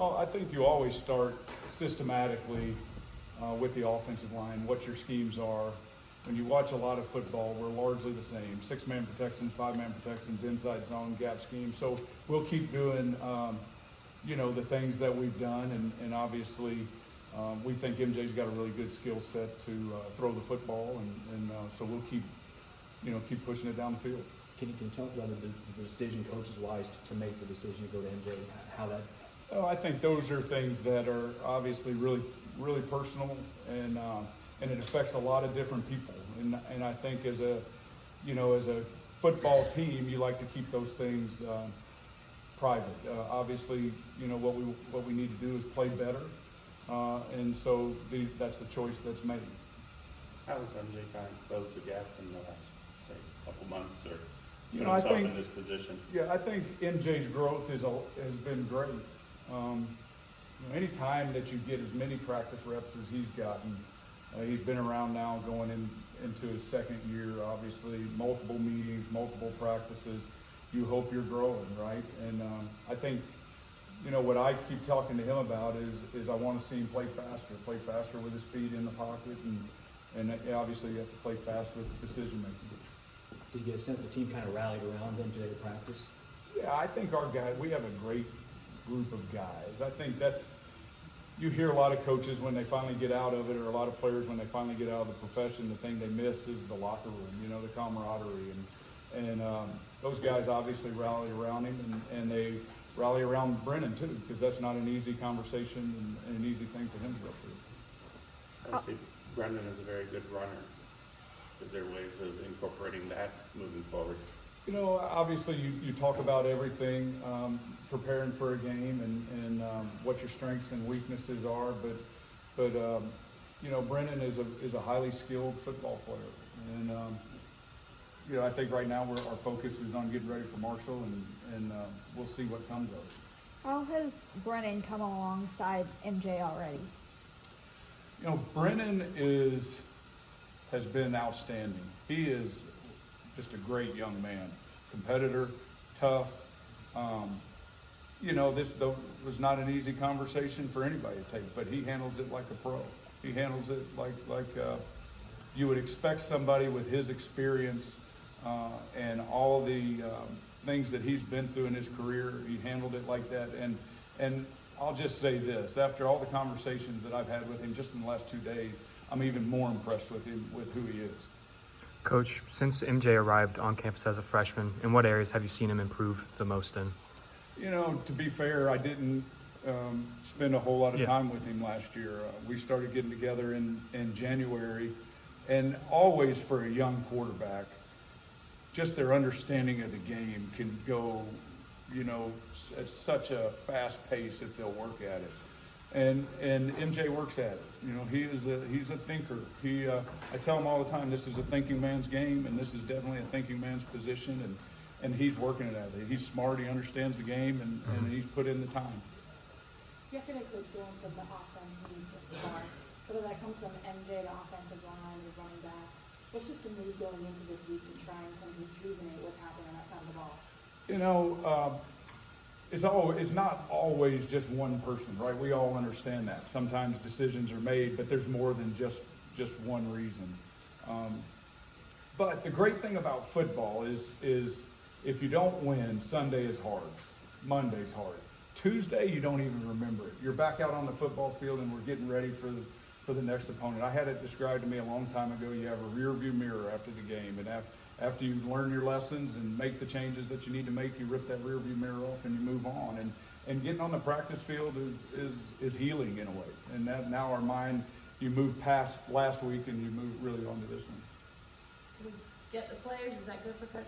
Well, I think you always start systematically with the offensive line, what your schemes are. When you watch a lot of football, we're largely the same. 6-man protections, 5-man protections, inside zone, gap scheme. So we'll keep doing, the things that we've done. And obviously, we think MJ's got a really good skill set to throw the football. And so we'll keep pushing it down the field. Can you talk about the decision coaches-wise to make the decision to go to MJ, how that? Oh, I think those are things that are obviously really, really personal, and it affects a lot of different people. And I think as a football team, you like to keep those things private. Obviously, what we need to do is play better, and so that's the choice that's made. How has MJ kind of closed the gap in the last, say, couple months, or I himself think in this position? Yeah, I think MJ's growth has been great. Any time that you get as many practice reps as he's gotten, he's been around now going into his second year, obviously, multiple meetings, multiple practices. You hope you're growing, right? And I think, what I keep talking to him about is I want to see him play faster with his feet in the pocket, and obviously you have to play fast with decision making. Did you get a sense the team kind of rallied around him today to practice? Yeah, I think we have a great group of guys. I think you hear a lot of coaches when they finally get out of it, or a lot of players when they finally get out of the profession, the thing they miss is the locker room, the camaraderie. And those guys obviously rally around him, and they rally around Brennan too, because that's not an easy conversation and an easy thing for him to go through. I think Brendan is a very good runner. Is there ways of incorporating that moving forward? Obviously you talk about everything, preparing for a game and what your strengths and weaknesses are, but Brennan is a highly skilled football player, and I think right now our focus is on getting ready for Marshall, and we'll see what comes of it. How has Brennan come alongside MJ already? Brennan has been outstanding. He is just a great young man, competitor, tough. This was not an easy conversation for anybody to take, but he handles it like a pro. He handles it like you would expect somebody with his experience and all the things that he's been through in his career. He handled it like that. And I'll just say this, after all the conversations that I've had with him just in the last 2 days, I'm even more impressed with him, with who he is. Coach, since MJ arrived on campus as a freshman, in what areas have you seen him improve the most in? To be fair, I didn't spend a whole lot of time with him last year. We started getting together in January, and always for a young quarterback, just their understanding of the game can go, at such a fast pace if they'll work at it. And MJ works at it. He's a thinker. I tell him all the time, this is a thinking man's game, and this is definitely a thinking man's position, and he's working it at it. He's smart, he understands the game, and he's put in the time. Yesterday, Coach Dillon said the offense needs a spark. Whether that comes from MJ, the offensive line, or running backs, what's just a move going into this week to try and kind of rejuvenate what's happening on that side of the ball? It's not always just one person, right? We all understand that. Sometimes decisions are made, but there's more than just one reason. But the great thing about football is if you don't win, Sunday is hard, Monday's hard. Tuesday, you don't even remember it. You're back out on the football field, and we're getting ready for the next opponent. I had it described to me a long time ago. You have a rear view mirror after the game, and after you learn your lessons and make the changes that you need to make, you rip that rear view mirror off and you move on. And getting on the practice field is healing in a way. And that now our mind, you move past last week and you move really onto this one. Get the players, is that good for Coach